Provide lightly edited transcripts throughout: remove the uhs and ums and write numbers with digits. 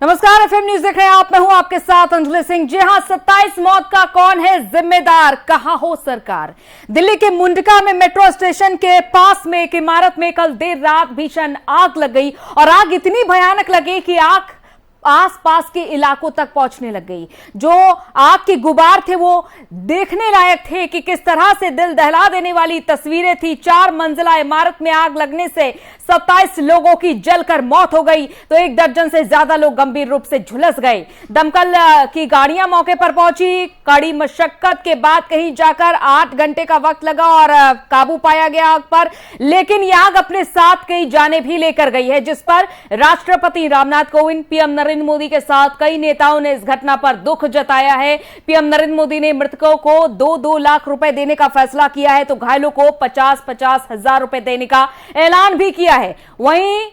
नमस्कार, FM news देख रहे हैं आप। मैं हूं आपके साथ अंजलि सिंह। जी हां, 27 मौत का कौन है जिम्मेदार? कहां हो सरकार? दिल्ली के मुंडका में मेट्रो स्टेशन के पास में एक इमारत में कल देर रात भीषण आग लग गई और आग इतनी भयानक लगी कि आग आसपास के इलाकों तक पहुंचने लग गई। जो आग के गुबार थे वो देखने लायक थे कि किस तरह से दिल दहला देने वाली तस्वीरें थी। 4 मंजिला इमारत में आग लगने से 27 लोगों की जलकर मौत हो गई तो 1 दर्जन से ज्यादा लोग गंभीर रूप से झुलस गए। दमकल की गाड़ियां मौके पर पहुंची। कड़ी मशक्कत के बाद कहीं जाकर 8 घंटे का वक्त लगा और काबू पाया गया आग पर। लेकिन यह आग अपने साथ कई जाने भी लेकर गई है, जिस पर राष्ट्रपति रामनाथ कोविंद, पीएम नरेंद्र मोदी के साथ कई नेताओं ने इस घटना पर दुख जताया है। पीएम नरेंद्र मोदी ने मृतकों को 2-2 लाख रुपए देने का फैसला किया है तो घायलों को 50-50 हजार रुपए देने का ऐलान भी किया है। वहीं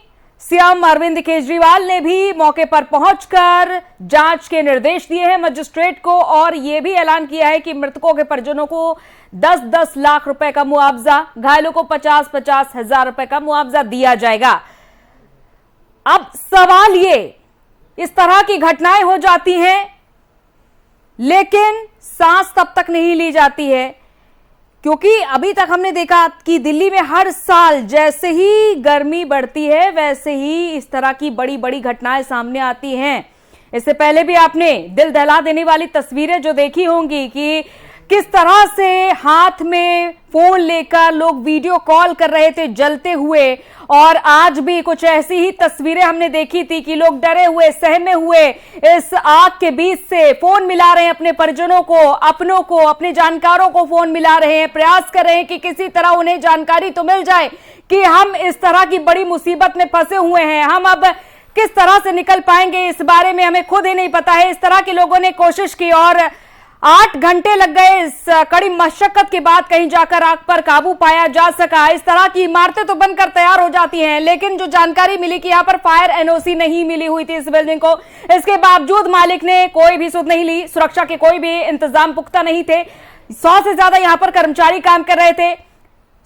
सीएम अरविंद केजरीवाल ने भी मौके पर पहुंचकर जांच के निर्देश दिए हैं मजिस्ट्रेट को और यह भी ऐलान किया है कि मृतकों के परिजनों को 10-10 लाख रुपए का मुआवजा, घायलों को 50-50 हजार रुपए का मुआवजा दिया जाएगा। अब सवाल ये, इस तरह की घटनाएं हो जाती हैं लेकिन सांस तब तक नहीं ली जाती है, क्योंकि अभी तक हमने देखा कि दिल्ली में हर साल जैसे ही गर्मी बढ़ती है वैसे ही इस तरह की बड़ी बड़ी घटनाएं सामने आती हैं। इससे पहले भी आपने दिल दहला देने वाली तस्वीरें जो देखी होंगी कि किस तरह से हाथ में फोन लेकर लोग वीडियो कॉल कर रहे थे जलते हुए, और आज भी कुछ ऐसी ही तस्वीरें हमने देखी थी कि लोग डरे हुए, सहमे हुए इस आग के बीच से फोन मिला रहे हैं अपने परिजनों को, अपनों को, अपने जानकारों को फोन मिला रहे हैं, प्रयास कर रहे हैं कि किसी तरह उन्हें जानकारी तो मिल जाए कि हम इस तरह की बड़ी मुसीबत में फंसे हुए हैं, हम अब किस तरह से निकल पाएंगे इस बारे में हमें खुद ही नहीं पता है। इस तरह के लोगों ने कोशिश की और 8 घंटे लग गए। इस कड़ी मशक्कत के बाद कहीं जाकर आग पर काबू पाया जा सका। इस तरह की इमारतें तो बनकर तैयार हो जाती हैं, लेकिन जो जानकारी मिली कि यहाँ पर फायर एनओसी नहीं मिली हुई थी इस बिल्डिंग को, इसके बावजूद मालिक ने कोई भी सुध नहीं ली। सुरक्षा के कोई भी इंतजाम पुख्ता नहीं थे। 100 से ज्यादा यहाँ पर कर्मचारी काम कर रहे थे।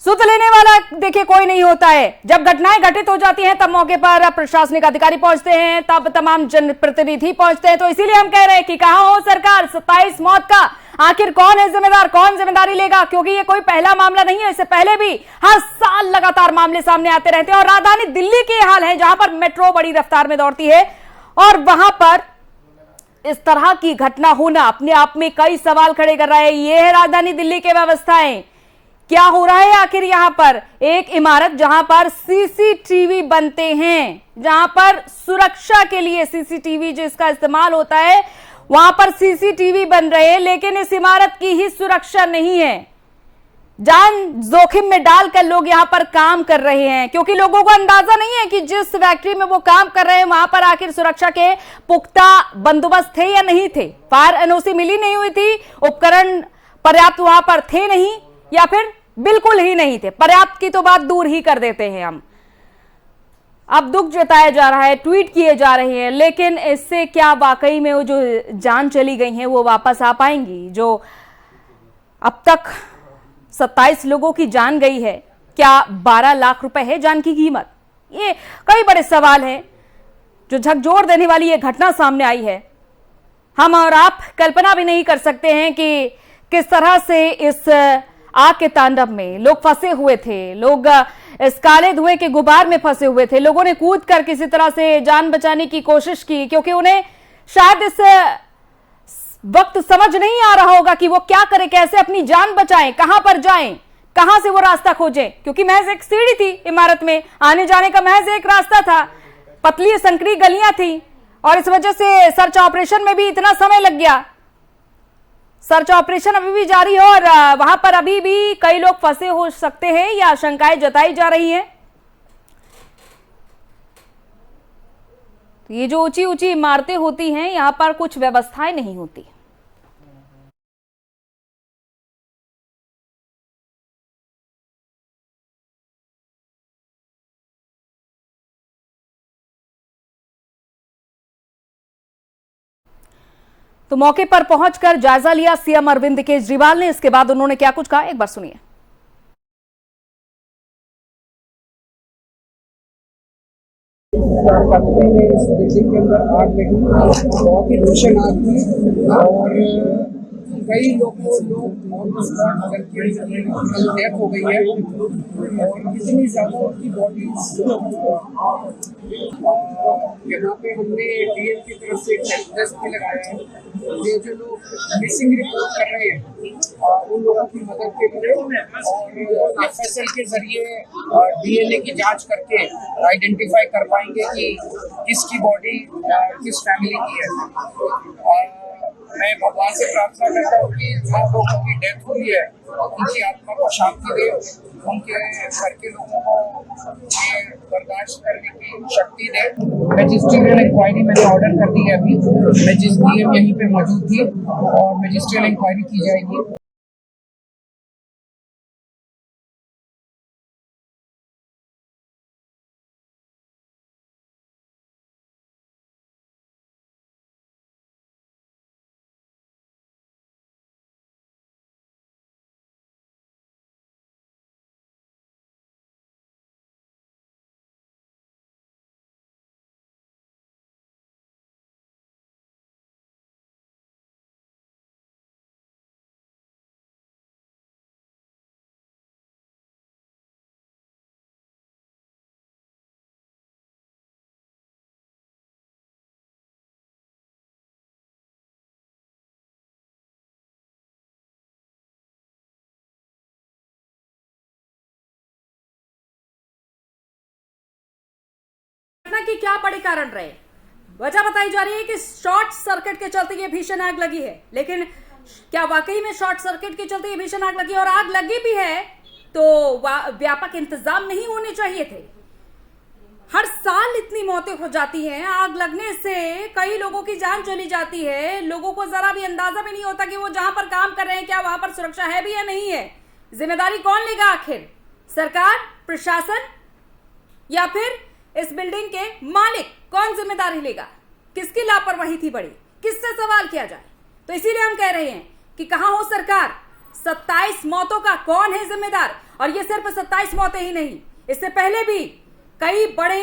सुध लेने वाला देखिए कोई नहीं होता है। जब घटनाएं घटित हो जाती हैं तब मौके पर प्रशासनिक अधिकारी पहुंचते हैं, तब तमाम जनप्रतिनिधि पहुंचते हैं। तो इसीलिए हम कह रहे हैं कि कहां हो सरकार? 27 मौत का आखिर कौन है जिम्मेदार, कौन जिम्मेदारी लेगा? क्योंकि ये कोई पहला मामला नहीं है, इससे पहले भी हर साल लगातार मामले सामने आते रहते हैं। और राजधानी दिल्ली के हाल है जहां पर मेट्रो बड़ी रफ्तार में दौड़ती है और वहां पर इस तरह की घटना होना अपने आप में कई सवाल खड़े कर रहा है। ये है राजधानी दिल्ली की व्यवस्थाएं। क्या हो रहा है आखिर? यहां पर एक इमारत जहां पर सीसीटीवी बनते हैं, जहां पर सुरक्षा के लिए सीसीटीवी जिसका इस्तेमाल होता है, वहां पर सीसीटीवी बन रहे हैं, लेकिन इस इमारत की ही सुरक्षा नहीं है। जान जोखिम में डालकर लोग यहां पर काम कर रहे हैं, क्योंकि लोगों को अंदाजा नहीं है कि जिस फैक्ट्री में वो काम कर रहे हैं वहां पर आखिर सुरक्षा के पुख्ता बंदोबस्त थे या नहीं थे। फायर एनओसी मिली नहीं हुई थी, उपकरण पर्याप्त वहां पर थे नहीं, या फिर बिल्कुल ही नहीं थे। पर्याप्त की तो बात दूर ही कर देते हैं हम। अब दुख जताया जा रहा है, ट्वीट किए जा रहे हैं, लेकिन इससे क्या वाकई में वो जो जान चली गई है वो वापस आ पाएंगी? जो अब तक 27 लोगों की जान गई है, क्या 12 लाख रुपए है जान की कीमत? ये कई बड़े सवाल हैं जो झकझोर देने वाली ये घटना सामने आई है। हम और आप कल्पना भी नहीं कर सकते हैं कि किस तरह से इस आग के तांडव में लोग फंसे हुए थे। लोग इस काले धुएं के गुबार में फंसे हुए थे। लोगों ने कूद कर किसी तरह से जान बचाने की कोशिश की, क्योंकि उन्हें शायद इस वक्त समझ नहीं आ रहा होगा कि वो क्या करें, कैसे अपनी जान बचाएं, कहां पर जाएं, कहां से वो रास्ता खोजें। क्योंकि महज एक सीढ़ी थी इमारत में, आने जाने का महज एक रास्ता था, पतली संकरी गलियां थी और इस वजह से सर्च ऑपरेशन में भी इतना समय लग गया। सर्च ऑपरेशन अभी भी जारी है और वहां पर अभी भी कई लोग फंसे हो सकते हैं या आशंकाएं जताई जा रही हैं। ये जो ऊंची ऊंची इमारतें होती हैं, यहां पर कुछ व्यवस्थाएं नहीं होती। तो मौके पर पहुंचकर जायजा लिया सीएम अरविंद केजरीवाल ने। इसके बाद उन्होंने क्या कुछ कहा, एक बार सुनिए। कंपनी में इस बिल्डिंग के अंदर आग लगी, बहुत ही रोशन आग थी और कई लोग ऑन द स्पॉट डेथ हो गई है और इतनी ज़्यादा उनकी बॉडीज यहाँ पे हमने डीएम की तरफ से एक हेल्प डेस्क भी लगाया है। ये जो लोग मिसिंग रिपोर्ट कर रहे हैं उन लोगों की मदद के लिए और एफएसएल के जरिए डीएनए की जांच करके आइडेंटिफाई कर पाएंगे कि किसकी बॉडी किस फैमिली की है। मैं भगवान से प्रार्थना करता हूँ कि जो लोगों की डेथ हुई है उनकी आत्मा को शांति दे, उनके घर के लोगों को ये बर्दाश्त करने की शक्ति दे। मैजिस्ट्रियल इंक्वायरी मैंने ऑर्डर कर दी है अभी, मैजिस्ट्रियल यहीं पे मौजूद थी और मैजिस्ट्रियल इंक्वायरी की जाएगी। घटना की क्या बड़े कारण रहे? वजह बताई जा रही है कि शॉर्ट सर्किट के चलते ये भीषण आग लगी है, लेकिन क्या वाकई में शॉर्ट सर्किट के चलते ये भीषण आग लगी? और आग लगी भी है तो व्यापक इंतजाम नहीं होने चाहिए थे? हर साल इतनी मौतें हो जाती हैं, आग लगने से कई लोगों की जान चली जाती है, लोगों को जरा भी अंदाजा भी नहीं होता कि वो जहां पर काम कर रहे हैं क्या वहां पर सुरक्षा है भी या नहीं है। जिम्मेदारी कौन लेगा आखिर? सरकार, प्रशासन या फिर इस बिल्डिंग के मालिक? कौन जिम्मेदारी लेगा? किसकी लापरवाही थी बड़ी? किससे सवाल किया जाए? तो इसीलिए हम कह रहे हैं कि कहां हो सरकार? 27 मौतों का कौन है जिम्मेदार? और ये सिर्फ 27 मौतें ही नहीं, इससे पहले भी कई बड़े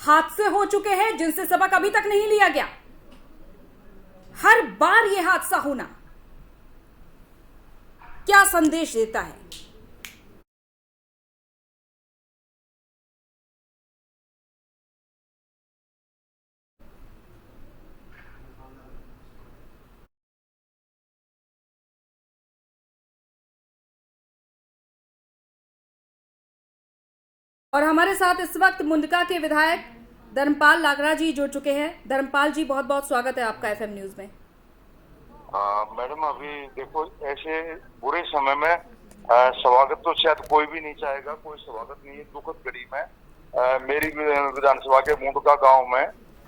हादसे हो चुके हैं जिनसे सबक अभी तक नहीं लिया गया। हर बार यह हादसा होना क्या संदेश देता है? और हमारे साथ इस वक्त मुंडका के विधायक धर्मपाल लागरा जी जुड़ चुके हैं। धर्मपाल जी, बहुत बहुत स्वागत है आपका एफएम न्यूज में। मैडम, अभी देखो, ऐसे बुरे समय में स्वागत तो शायद कोई भी नहीं चाहेगा, कोई स्वागत नहीं है। दुखद घड़ी में मेरी विधानसभा के मुंडका गांव में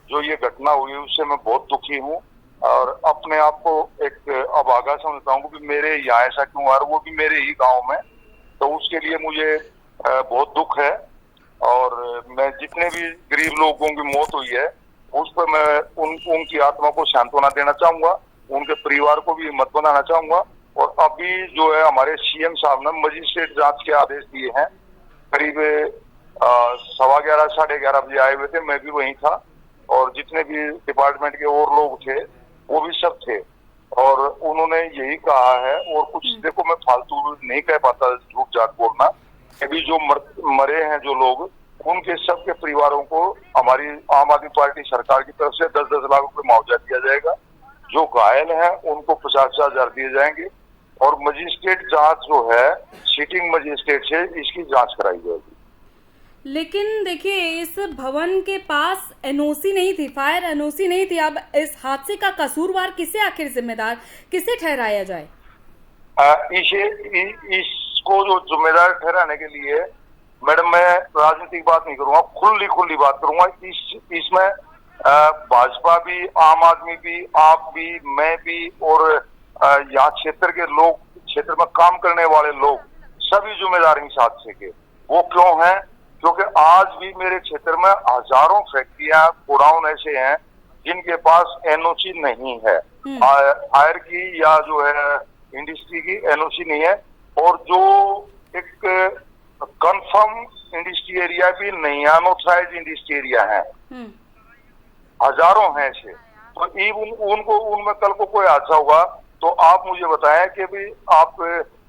जो ये घटना हुई उससे मैं बहुत दुखी हूँ और अपने आप को एक अभागा समझता हूँ कि मेरे यहाँ ऐसा क्यों हुआ, वो भी मेरे ही गाँव में। तो उसके लिए मुझे बहुत दुख है और मैं जितने भी गरीब लोगों की मौत हुई है उस पर मैं उनकी आत्मा को सांत्वना देना चाहूंगा, उनके परिवार को भी हिम्मत बनाना चाहूंगा। और अभी जो है हमारे सीएम साहब ने मजिस्ट्रेट जांच के आदेश दिए हैं। करीब 11:15 11:30 बजे आए हुए थे, मैं भी वहीं था और जितने भी डिपार्टमेंट के और लोग थे वो भी सब थे और उन्होंने यही कहा है। और कुछ देखो, मैं फालतू नहीं कह पाता, झूठ जाट बोलना। अभी जो मरे हैं जो लोग, उनके सबके परिवारों को हमारी आम आदमी पार्टी सरकार की तरफ से 10-10 लाख रुपए मुआवजा दिया जाएगा। जो घायल हैं उनको 50,000 दिए जाएंगे और मजिस्ट्रेट जांच जो है सिटिंग मजिस्ट्रेट से इसकी जांच कराई जाएगी। लेकिन देखिए, इस भवन के पास एनओसी नहीं थी, फायर एनओसी नहीं थी। अब इस हादसे का कसूरवार किसे आखिर जिम्मेदार, किसे ठहराया जाए? इसको जो जिम्मेदार ठहराने के लिए मैडम मैं राजनीतिक बात नहीं करूंगा, खुली बात करूंगा। इसमें भाजपा भी, आम आदमी भी, आप भी, मैं भी और यहाँ क्षेत्र के लोग, क्षेत्र में काम करने वाले लोग सभी जिम्मेदार हैं इस हादसे के। वो क्यों है? क्योंकि आज भी मेरे क्षेत्र में हजारों फैक्ट्रियां, गोडाउन ऐसे हैं जिनके पास एनओसी नहीं है, फायर की या जो है इंडस्ट्री की एनओसी नहीं है। और जो एक कंफर्म इंडस्ट्री एरिया भी नहीं है, अनऑथराइज इंडस्ट्री एरिया है, हजारों हैं ऐसे। तो उनको उनमें कल को कोई हादसा होगा तो आप मुझे बताएं कि भी आप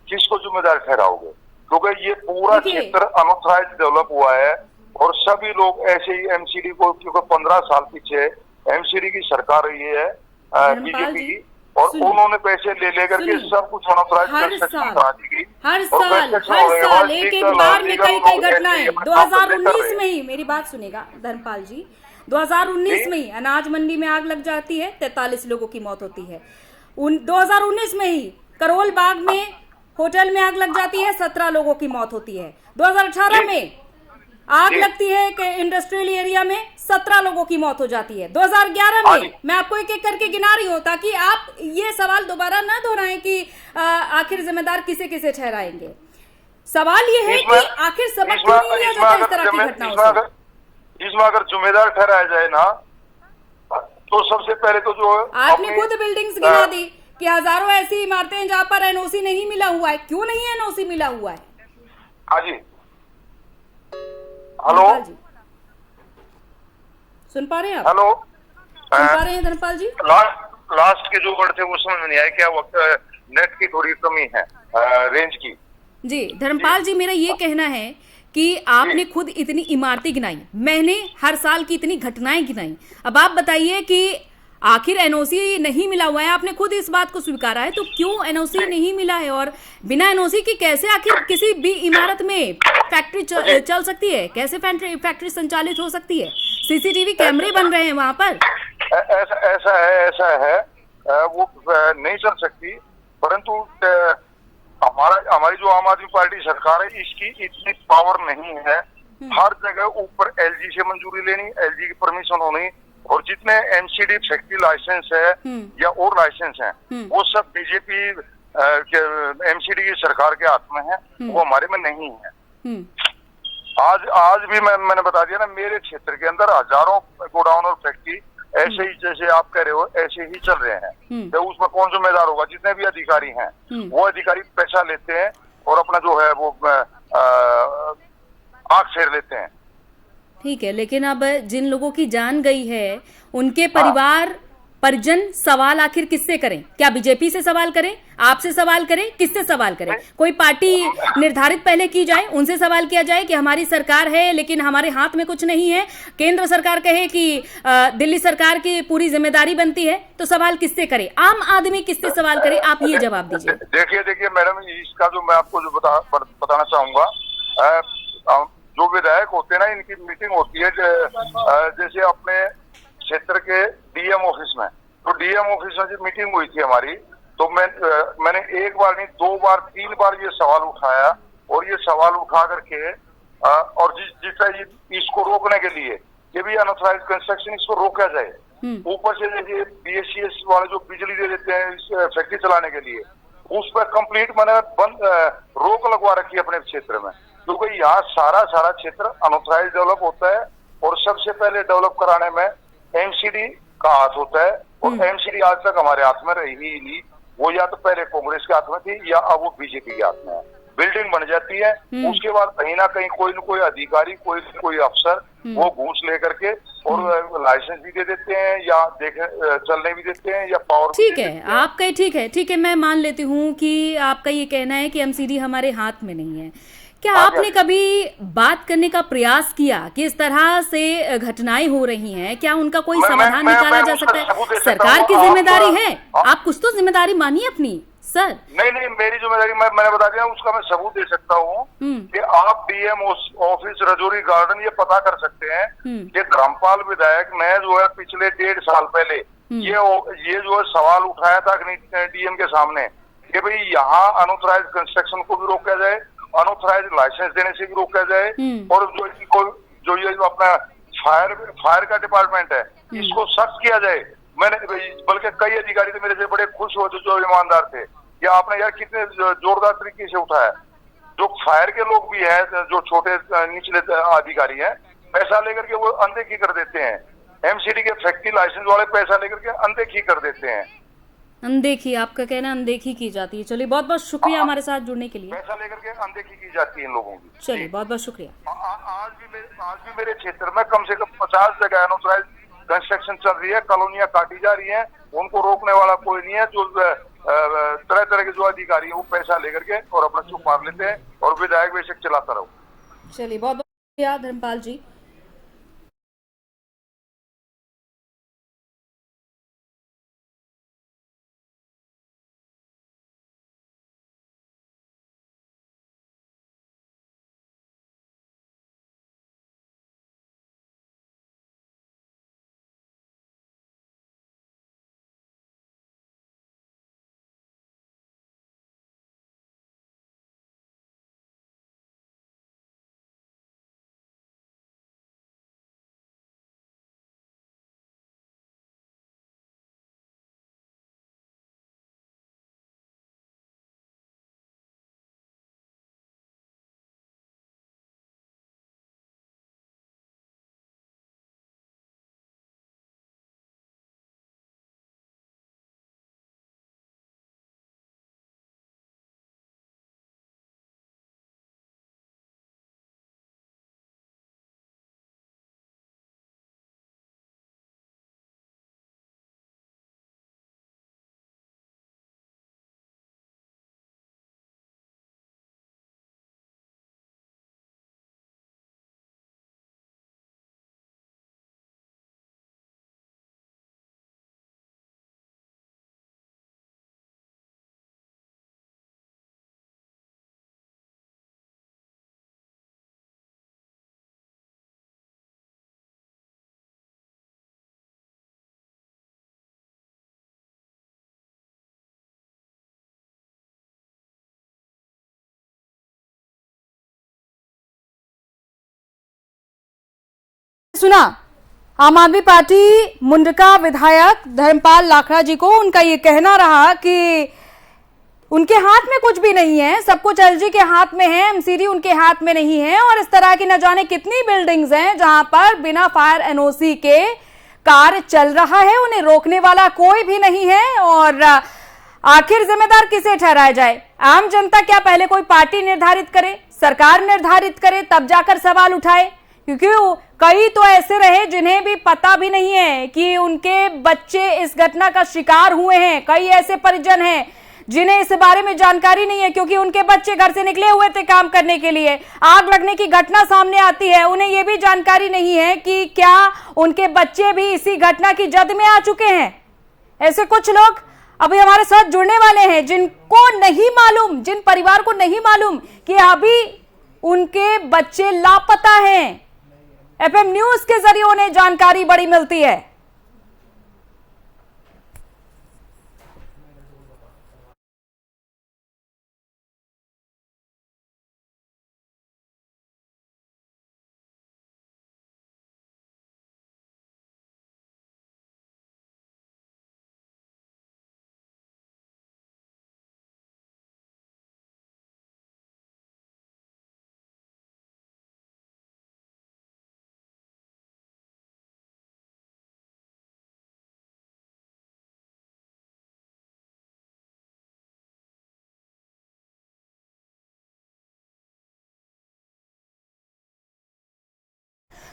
किसको जिम्मेदार ठहराओगे, क्योंकि ये पूरा क्षेत्र अनऑथराइज डेवलप हुआ है और सभी लोग ऐसे ही एमसीडी को, क्योंकि 15 साल पीछे एमसीडी की सरकार रही है बीजेपी की, और उन्होंने पैसे ले लेकर के सब कुछ अनऑथराइज कंस्ट्रक्शन करा दी। हर साल एक बार में कई घटनाएं। 2019 में ही, मेरी बात सुनेगा धर्मपाल जी, 2019 में ही अनाज मंडी में आग लग जाती है, 43 लोगों की मौत होती है। 2019 में ही करोल बाग में होटल में आग लग जाती है, 17 लोगों की मौत होती है। 2018 में आग लगती है कि इंडस्ट्रियल एरिया में, 17 लोगों की मौत हो जाती है। 2011 में, मैं आपको एक एक करके गिना रही हूं ताकि आप ये सवाल दोबारा ना दोहराएं कि आखिर जिम्मेदार किसे किसे ठहराएंगे। सवाल ये है कि आखिर सबक क्यों नहीं लिया जाता इस तरह की घटनाओं से। इसमें अगर जिम्मेदार ठहराया जाए ना, तो सबसे पहले तो जो आपने खुद बिल्डिंग्स गिना दी कि हजारों ऐसी इमारतें हैं जहां पर एनओसी नहीं मिला हुआ है। क्यों नहीं एनओसी मिला हुआ है? हाँ जी, हेलो, सुन पा रहे हैं आप? हेलो, सुन पा रहे हैं धर्मपाल जी? लास्ट के जो वर्ड थे वो समझ में नहीं आया, क्या वक्त नेट की थोड़ी कमी है, रेंज की। जी धर्मपाल जी, मेरा ये कहना है कि आपने खुद इतनी इमारतें गिनाई, मैंने हर साल की इतनी घटनाएं गिनाई, अब आप बताइए कि आखिर एनओसी नहीं मिला हुआ है। आपने खुद इस बात को स्वीकारा है, तो क्यों एनओसी नहीं मिला है? और बिना एनओसी के कैसे आखिर किसी भी इमारत में फैक्ट्री चल सकती है? कैसे फैक्ट्री संचालित हो सकती है? सीसीटीवी कैमरे बन रहे हैं वहां पर। ऐसा है वो नहीं चल सकती, परंतु हमारी जो आम आदमी पार्टी सरकार है, इसकी इतनी पावर नहीं है। हर जगह ऊपर एलजी से मंजूरी लेनी, एलजी की परमिशन होनी, और जितने एमसीडी फैक्ट्री लाइसेंस है या और लाइसेंस है, वो सब बीजेपी एमसीडी की सरकार के हाथ में है, वो हमारे में नहीं है। आज भी मैंने बता दिया ना, मेरे क्षेत्र के अंदर हजारों गोडाउन और फैक्ट्री ऐसे ही जैसे आप कह रहे हो ऐसे ही चल रहे हैं। तो उसमें कौन जिम्मेदार होगा? जितने भी अधिकारी हैं, वो अधिकारी पैसा लेते हैं और अपना जो है वो आंख फेर लेते हैं। ठीक है, लेकिन अब जिन लोगों की जान गई है, उनके परिवार परिजन सवाल आखिर किससे करें? क्या बीजेपी से सवाल करें, आपसे सवाल करें, किससे सवाल करें? कोई पार्टी निर्धारित पहले की जाए, उनसे सवाल किया जाए कि हमारी सरकार है लेकिन हमारे हाथ में कुछ नहीं है, केंद्र सरकार कहे कि दिल्ली सरकार की पूरी जिम्मेदारी बनती है, तो सवाल किससे करें? आम आदमी किससे सवाल करे? आप ये जवाब दीजिए। देखिए मैडम, इसका जो मैं आपको जो बताना चाहूंगा, जो विधायक होते हैं ना, इनकी मीटिंग होती है जैसे अपने क्षेत्र के डीएम ऑफिस में। तो डीएम ऑफिस में जो मीटिंग हुई थी हमारी, तो मैंने एक बार नहीं 2 बार 3 बार ये सवाल उठाया, और ये सवाल उठा करके और जिस तरह इसको रोकने के लिए कि भी अनऑथराइज कंस्ट्रक्शन इसको रोका जाए, ऊपर से देखिए बीएससीएस वाले जो बिजली दे देते हैं इस फैक्ट्री चलाने के लिए, उस पर कंप्लीट मैंने रोक लगवा रखी है अपने क्षेत्र में, क्योंकि यहाँ सारा क्षेत्र अनऑथराइज डेवलप होता है, और सबसे पहले डेवलप कराने में एमसीडी का हाथ होता है, और एमसीडी आज तक हमारे हाथ में रही ही नहीं। वो या तो पहले कांग्रेस के हाथ में थी या अब वो बीजेपी के हाथ में है। बिल्डिंग बन जाती है, उसके बाद कहीं ना कहीं कोई न कोई अधिकारी, कोई अफसर वो घूस लेकर के और लाइसेंस भी दे देते हैं, या चलने भी देते हैं, या पावर। ठीक है, आपका ठीक है, मैं मान लेती हूँ कि आपका ये कहना है कि एमसीडी हमारे हाथ में नहीं है। क्या आपने कभी बात करने का प्रयास किया कि इस तरह से घटनाएं हो रही हैं, क्या उनका कोई समाधान निकाला जा सकता है? सरकार की जिम्मेदारी है, आप कुछ तो जिम्मेदारी मानिए अपनी सर। नहीं, मेरी जिम्मेदारी मैंने बता दिया, उसका मैं सबूत दे सकता हूँ कि आप डीएम ऑफिस रजौरी गार्डन ये पता कर सकते हैं कि धर्मपाल विधायक ने जो है पिछले 1.5 साल पहले ये जो है सवाल उठाया था डीएम के सामने कि भाई यहाँ अनऑथराइज कंस्ट्रक्शन को भी रोका जाए, अनऑथराइज लाइसेंस देने से भी रोका जाए, और जो ये अपना फायर का डिपार्टमेंट है इसको सख्त किया जाए। मैंने बल्कि कई अधिकारी तो मेरे से बड़े खुश हुए थे जो ईमानदार थे कि आपने यार कितने जोरदार तरीके से उठाया। जो फायर के लोग भी हैं, जो छोटे निचले अधिकारी हैं, पैसा लेकर के वो अनदेखी कर देते हैं। एमसीडी के फैक्ट्री लाइसेंस वाले पैसा लेकर के अनदेखी कर देते हैं। अनदेखी, आपका कहना अनदेखी की जाती है। चलिए बहुत बहुत शुक्रिया हमारे साथ जुड़ने के लिए। पैसा लेकर के अनदेखी की जाती है इन लोगों की। चलिए बहुत बहुत शुक्रिया। आज भी मेरे क्षेत्र में कम से कम 50 जगह अनऑथराइज कंस्ट्रक्शन चल रही है, कॉलोनियां काटी जा रही हैं, उनको रोकने वाला कोई नहीं है। जो तरह तरह के जो अधिकारी है वो पैसा लेकर के और अपना चुप मार लेते हैं और विधायक बेशक चलाता रहो। चलिए बहुत बहुत शुक्रिया धर्मपाल जी। सुना आम आदमी पार्टी मुंडका विधायक धर्मपाल लाखड़ा जी को, उनका ये कहना रहा कि उनके हाथ में कुछ भी नहीं है, सब कुछ एलजी के हाथ में है, एमसीडी उनके हाथ में नहीं है। और इस तरह की न जाने कितनी बिल्डिंग्स हैं जहां पर बिना फायर एनओसी के कार्य चल रहा है, उन्हें रोकने वाला कोई भी नहीं है। और आखिर जिम्मेदार किसे ठहराया जाए? आम जनता क्या पहले कोई पार्टी निर्धारित करे, सरकार निर्धारित करे, तब जाकर सवाल उठाए? क्योंकि कई तो ऐसे रहे जिन्हें भी पता भी नहीं है कि उनके बच्चे इस घटना का शिकार हुए हैं। कई ऐसे परिजन हैं जिन्हें इस बारे में जानकारी नहीं है, क्योंकि उनके बच्चे घर से निकले हुए थे काम करने के लिए, आग लगने की घटना सामने आती है, उन्हें यह भी जानकारी नहीं है कि क्या उनके बच्चे भी इसी घटना की जद में आ चुके हैं। ऐसे कुछ लोग अभी हमारे साथ जुड़ने वाले हैं जिनको नहीं मालूम, जिन परिवार को नहीं मालूम कि अभी उनके बच्चे लापता हैं। एफएम न्यूज के जरिए उन्हें जानकारी बड़ी मिलती है।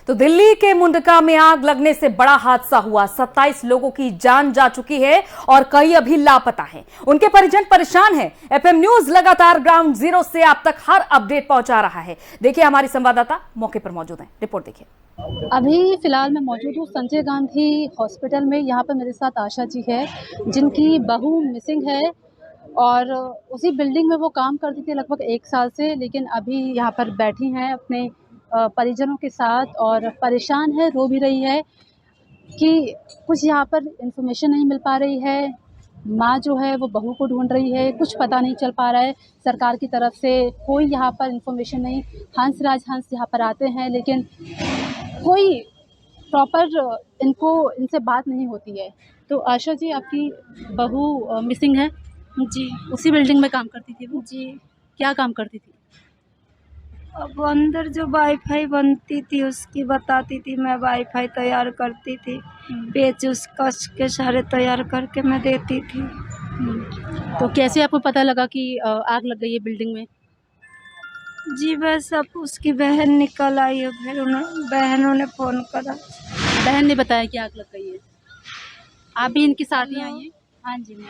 तो दिल्ली के मुंडका में आग लगने से बड़ा हादसा हुआ, 27 लोगों की जान जा चुकी है और कई अभी लापता हैं। उनके परिजन परेशान हैं। एफएम न्यूज लगातार ग्राउंड जीरो से आप तक हर अपडेट पहुंचा रहा है। देखिए हमारी संवाददाता मौके पर मौजूद हैं, रिपोर्ट देखिए। अभी फिलहाल मैं मौजूद हूँ संजय गांधी हॉस्पिटल में। यहाँ पर मेरे साथ आशा जी है जिनकी बहू मिसिंग है और उसी बिल्डिंग में वो काम करती थी लगभग 1 साल से, लेकिन अभी यहाँ पर बैठी हैं अपने परिजनों के साथ और परेशान है, रो भी रही है कि कुछ यहाँ पर इंफॉर्मेशन नहीं मिल पा रही है। माँ जो है वो बहू को ढूंढ रही है, कुछ पता नहीं चल पा रहा है सरकार की तरफ से, कोई यहाँ पर इंफॉर्मेशन नहीं। हंस यहाँ पर आते हैं लेकिन कोई प्रॉपर इनसे बात नहीं होती है। तो आशा जी, आपकी बहू मिसिंग है? जी, उसी बिल्डिंग में काम करती थी वो? जी। क्या काम करती थी? अब अंदर जो वाईफाई बनती थी उसकी बताती थी, मैं वाईफाई तैयार करती थी, पेच उस कस के सारे तैयार करके मैं देती थी। तो कैसे आपको पता लगा कि आग लग गई है बिल्डिंग में? जी बस अब उसकी बहन निकल आई है, फिर बहनों ने फ़ोन करा। बहन ने बताया कि आग लग गई है। आप भी इनके साथ ही आई हैं? हाँ जी मैम।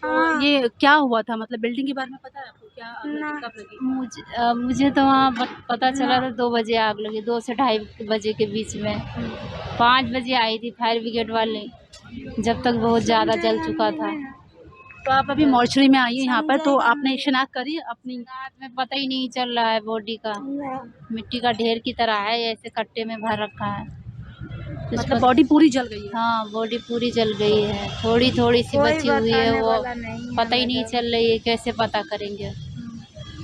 हाँ, ये क्या हुआ था, मतलब बिल्डिंग के बारे में पता है आपको? क्या आग लगी, कब लगी? मुझे तो वहाँ पता चला था 2 बजे आग लगी, 2 से ढाई बजे के बीच में। 5 बजे आई थी फायर ब्रिगेड वाले, जब तक बहुत ज़्यादा जल चुका था। तो आप अभी मॉर्चरी में आई हैं यहाँ पर, तो आपने शनाख्त करी अपनी? रात में पता ही नहीं चल रहा है बॉडी का, मिट्टी का ढेर की तरह है, ऐसे कट्टे में भर रखा है। मतलब बॉडी पूरी जल गई है? हाँ बॉडी पूरी जल गई है, थोड़ी थोड़ी सी बची हुई है, वो पता ही नहीं चल रही है, कैसे पता करेंगे,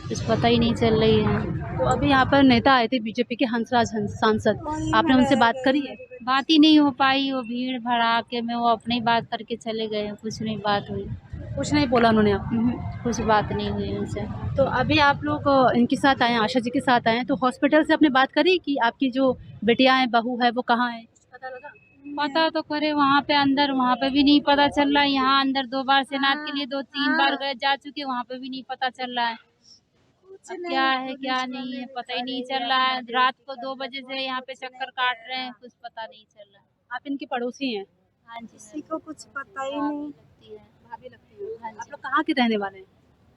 कुछ पता ही नहीं चल रही है। तो अभी यहाँ पर नेता आए थे बीजेपी के, हंसराज सांसद, आपने उनसे बात करी है? बात ही नहीं हो पाई, वो भीड़ भड़ाके में वो अपनी बात करके चले गए, कुछ नहीं बात हुई। कुछ नहीं बोला उन्होंने आपको? कुछ बात नहीं हुई उनसे। तो अभी आप लोग इनके साथ आए हैं, आशा जी के साथ आए हैं, तो हॉस्पिटल से आपने बात करी कि आपकी जो बिटिया है, बहू है, वो कहाँ है? पता लगा? पता तो करे वहाँ पे अंदर, वहाँ पे भी नहीं पता चल रहा है। यहाँ अंदर 2 बार सेनात के लिए 2-3 बार गए जा चुके, वहाँ पे भी नहीं पता चल रहा है। अब क्या है क्या नहीं है पता ही नहीं चल रहा है। रात को 2 बजे से यहाँ पे चक्कर काट रहे हैं, कुछ पता नहीं चल रहा है। आप इनके पड़ोसी हैं? हाँ जी किसी को कुछ पता ही नहीं। लगती है, भाभी लगती है। हाँ आप जी। लोग कहाँ के रहने वाले हैं?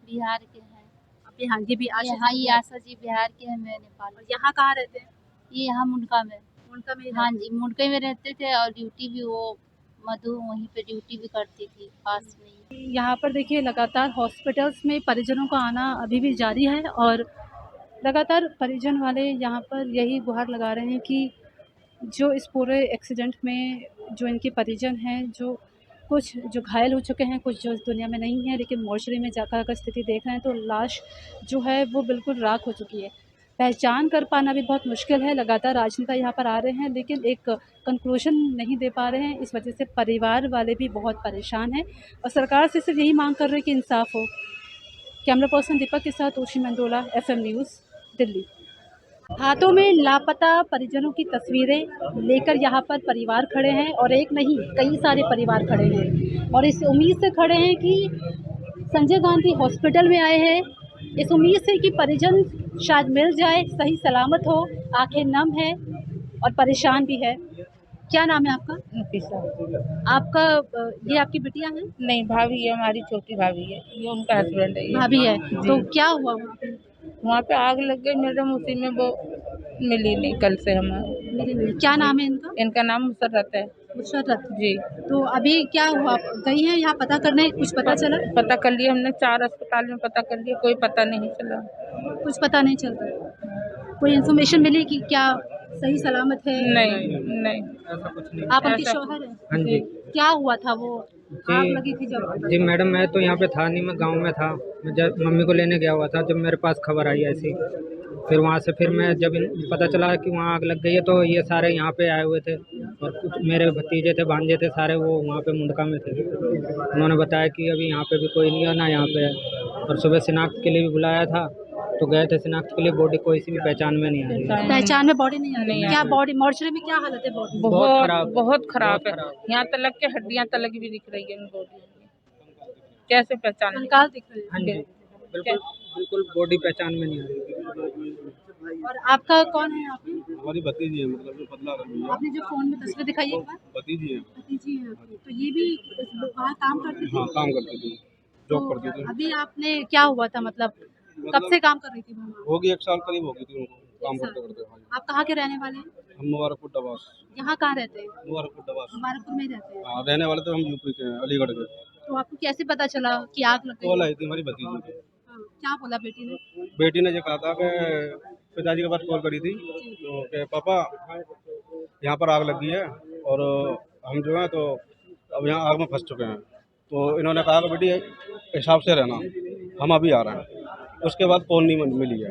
बिहार के हैं। अभी हाँ, ये भी आशा यहाँ जी ही हैं। आशा जी बिहार के हैं, मैं नेपाल। और यहाँ कहाँ रहते हैं? ये यहाँ मुंडका में। उनका में? हाँ जी मुंडके में रहते थे, और ड्यूटी भी वो मधु वहीं पे ड्यूटी भी करती थी, पास में ही। यहाँ पर देखिए लगातार हॉस्पिटल्स में परिजनों का आना अभी भी जारी है, और लगातार परिजन वाले यहाँ पर यही गुहार लगा रहे हैं कि जो इस पूरे एक्सीडेंट में जो इनके परिजन हैं, जो कुछ जो घायल हो चुके हैं, कुछ जो इस दुनिया में नहीं है, लेकिन मॉर्चरी में जाकर अगर स्थिति देख रहे हैं तो लाश जो है वो बिल्कुल राख हो चुकी है। पहचान कर पाना भी बहुत मुश्किल है। लगातार राजनेता यहाँ पर आ रहे हैं, लेकिन एक कंक्लूजन नहीं दे पा रहे हैं। इस वजह से परिवार वाले भी बहुत परेशान हैं, और सरकार से सिर्फ यही मांग कर रहे हैं कि इंसाफ हो। कैमरा पर्सन दीपक के साथ ओशी मंडोला, FM न्यूज़, दिल्ली। हाथों में लापता परिजनों की तस्वीरें लेकर यहाँ पर परिवार खड़े हैं, और एक नहीं कई सारे परिवार खड़े हैं, और इस उम्मीद से खड़े हैं कि संजय गांधी हॉस्पिटल में आए हैं, इस उम्मीद से कि परिजन शायद मिल जाए, सही सलामत हो। आंखें नम है और परेशान भी है। क्या नाम है आपका? आपका ये आपकी बिटिया है? नहीं, भाभी है, हमारी छोटी भाभी है, ये उनका हस्बैंड है। ये भाभी है। तो क्या हुआ वहाँ पे आग लग गई मैडम, उसी में वो मिली नहीं कल से हमारे। क्या नाम है इनका? इनका नाम मुसर्रत है मुशर्रत जी। तो अभी क्या हुआ, गई हैं यहाँ पता करने, कुछ पता चला? पता कर लिया हमने, 4 अस्पताल में पता कर लिया, कोई पता नहीं चला। कुछ पता नहीं चल रहा? कोई इन्फॉर्मेशन मिली कि क्या सही सलामत है? नहीं ऐसा कुछ नहीं। आप उनके शौहर हैं? हाँ जी। क्या हुआ था, वो आग लगी थी जब? जी मैडम, मैं तो यहाँ पे था नहीं, मैं गांव में था। मैं जब मम्मी को लेने गया हुआ था, जब मेरे पास खबर आई ऐसी, फिर वहाँ से फिर मैं जब पता चला कि वहाँ आग लग गई है, तो ये सारे यहाँ पे आए हुए थे, और कुछ मेरे भतीजे थे, भांजे थे, सारे वो वहाँ पे मुंडका में थे। उन्होंने बताया कि अभी यहाँ पे भी कोई नहीं है ना यहाँ पे है, और सुबह शिनाख्त के लिए भी बुलाया था, तो गए थे शिनाख्त के लिए। बॉडी कोई सी भी पहचान में नहीं आई। पहचान में बॉडी नहीं आ रही? क्या बॉडी मॉर्चरी में क्या हालत है बॉडी? बहुत खराब है। यहाँ तलक के हड्डियाँ तलक भी दिख रही है बॉडी, कैसे पहचान? कंकाल दिख रहे हैं। हाँ जी, बिल्कुल बिल्कुल बॉडी पहचान में नहीं आ रही। और आपका कौन है? आपकी हमारी भतीजी है, मतलब जो पतला रही है। आपने जो फोन में तस्वीर दिखाई एक बार, भतीजी है। भतीजी है आपकी, तो ये भी वहाँ काम करती थी? हाँ, काम करती थी, जॉब करती थी। अभी आपने क्या हुआ था, मतलब कब से काम कर रही थी वो? होगी 1 साल करीब होगी थी उनको काम करते करते। हाँ जी। आप कहाँ के रहने वाले हैं? हम मुबारकपुर डबास। यहाँ कहाँ रहते हैं? मुबारकपुर डबास। मुबारकपुर में रहते हैं। हाँ, रहने वाले तो हम यूपी के हैं, अलीगढ़ के। तो आपको कैसे पता चला कि आग लग कॉल गई? आई थी हमारी भतीजी की। हाँ, क्या बोला बेटी ने? बेटी ने ये कहा था कि पिताजी के पास कॉल करी थी, तो कि पापा यहाँ पर आग लगी है, और हम जो है तो अब यहाँ आग में फंस चुके हैं। तो इन्होंने कहा कि बेटी हिसाब से रहना, हम अभी आ रहे हैं। उसके बाद कॉल नहीं मिली है,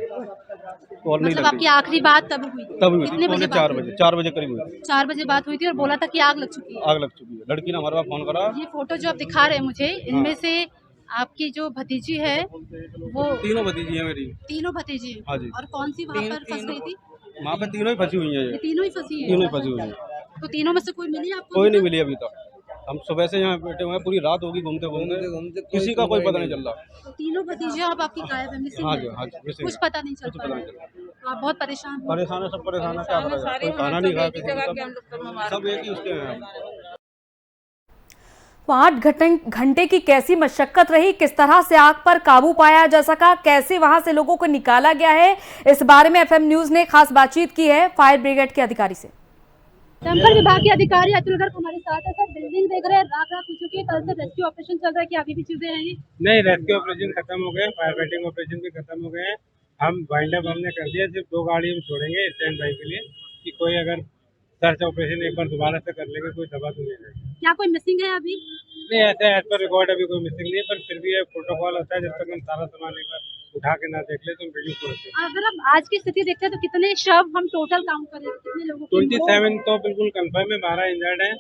कॉल नहीं मतलब लगी। आपकी आखिरी बात तब हुई? तब हुई थी, कितने बजे? 4 बजे करीब हुई थी। 4 बजे बात हुई थी, और बोला था कि आग लग चुकी है। आग लग चुकी है। लड़की ने हमारे पास फोन करा। ये फोटो जो आप दिखा रहे हैं मुझे, इनमें से आपकी जो भतीजी है वो तीनों भतीजी है मेरी। तीनों भतीजी हैं। हाँ जी। और कौन सी वहाँ पर फंस गई थी? वहाँ पे तीनों ही फंसी हुई हैं। ये तीनों ही फंसी हैं। तीनों ही फंसी हुई हैं। तो तीनों में से कोई मिली आपको? कोई नहीं मिली अभी तक। हम सुबह से यहाँ बैठे हुए हैं, पूरी रात होगी घूमते घूमते, किसी का कोई पता नहीं चल रहा। तो तीनों भतीजे अब आपकी गायब है, मिसिंग हाँ है। जी, हाँ जी, मिसिंग कुछ है। पता नहीं चल कुछ पा पता रहा नहीं है। चल रहा। तो आप बहुत परेशान हो। परेशान है, सब परेशान है, क्या करेगा? कोई खाना नहीं खाया, सब एक ही उसके हैं। तो 8 घंटे की कैसी मशक्कत रही, किस तरह से आग पर काबू पाया जा सका, कैसे वहां से लोगों को निकाला गया है, इस बारे में एफएम न्यूज ने खास बातचीत की है फायर ब्रिगेड के अधिकारी से। दमकल विभाग के अधिकारी अतुल गर्ग हमारे साथ है। सर, बिल्डिंग देख रहे हैं राख हो चुकी है, कल से रेस्क्यू ऑपरेशन चल रहा है, क्या अभी भी चीजें हैं? नहीं, रेस्क्यू ऑपरेशन खत्म हो गए, फायर फाइटिंग ऑपरेशन भी खत्म हो गए हैं। हम वाइंड अप हमने कर दिया, सिर्फ 2 गाड़ी हम छोड़ेंगे स्टैंड बाई के लिए कि कोई अगर सर्च ऑपरेशन एक बार दोबारा से कर लेंगे, कोई दबा तो नहीं रहेगी। क्या कोई मिसिंग है अभी? नहीं, ऐसे एज पर रिकॉर्ड अभी कोई मिसिंग नहीं है, पर फिर भी ये प्रोटोकॉल होता है, जब तक हम सारा सामान एक बार उठा के ना देख ले तो हम बिल्डिंग छोड़ते हैं। अगर हम आज की स्थिति देखते हैं तो कितने शव हम टोटल काउंट करें, कितने लोगों की? 27 तो बिल्कुल कंफर्म है, 12 इंजर्ड है,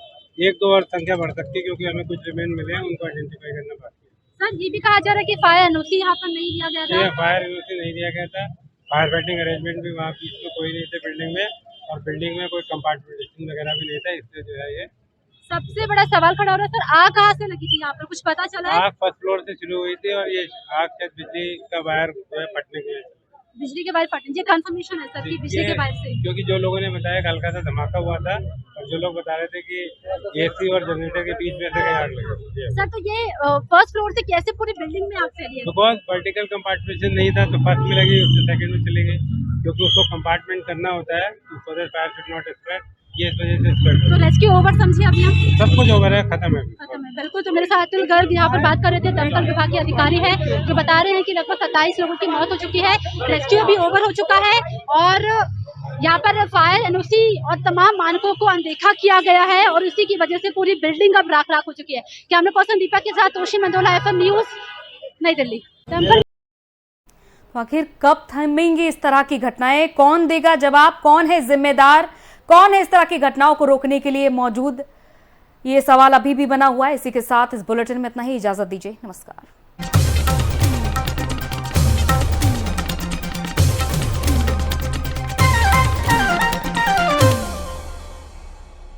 1-2 और संख्या बढ़ सकती है क्योंकि हमें कुछ रिमेन मिले हैं, उनको आइडेंटिफाई करना बाकी है। सर, ये भी कहा जा रहा है कि फायर एनओसी यहाँ पर नहीं दिया गया था। फायर एनओसी नहीं दिया गया था, फायर फाइटिंग अरेंजमेंट भी वहाँ बीच में कोई नहीं थे बिल्डिंग में, और बिल्डिंग में कोई कंपार्टमेंटेशन वगैरह भी नहीं था, इसलिए जो है ये सबसे बड़ा सवाल खड़ा हो रहा है सर, आग कहाँ से लगी थी यहाँ पर, कुछ पता चला है? आग फर्स्ट फ्लोर से शुरू हुई थी और ये आग शायद बिजली का वायर जो है फटने की वजह से। बिजली के वायर फटने, ये कंफर्मेशन है सर कि बिजली के वायर से? क्योंकि जो लोगों ने बताया कि हल्का सा धमाका हुआ था, और जो लोग बता रहे थे कि एसी और जनरेटर के बीच में से कहीं आग लगी। सर, तो ये फर्स्ट फ्लोर से कैसे पूरी बिल्डिंग में आग फैली है? बिकॉज वर्टिकल कंपार्टमेंटेशन नहीं था, तो फर्स्ट में लगी, उससे सेकंड में चली गई, क्योंकि उसको कंपार्टमेंट करना होता है so that fire should not spread, ये इस वजह से स्प्रेड। तो रेस्क्यू ओवर समझिए अभी हम? सब कुछ ओवर है, खत्म है। खत्म है, बिल्कुल। तो मेरे साथ अतुल गर्ग यहाँ पर बात कर रहे थे, दमकल विभाग के अधिकारी हैं, जो बता रहे हैं कि लगभग 27 लोगों की मौत हो चुकी है, रेस्क्यू भी ओवर हो चुका है, और यहाँ पर फायर एनओसी और तमाम मानकों को अनदेखा किया गया है, और इसी की वजह से पूरी बिल्डिंग अब राख राख हो चुकी है। कैमरा पर्सन दीपक के साथ तोशी मंदोला, एफएम न्यूज, नई दिल्ली। आखिर कब थमेंगी इस तरह की घटनाएं, कौन देगा जवाब, कौन है जिम्मेदार, कौन है इस तरह की घटनाओं को रोकने के लिए मौजूद, ये सवाल अभी भी बना हुआ है। इसी के साथ इस बुलेटिन में इतना ही, इजाजत दीजिए, नमस्कार।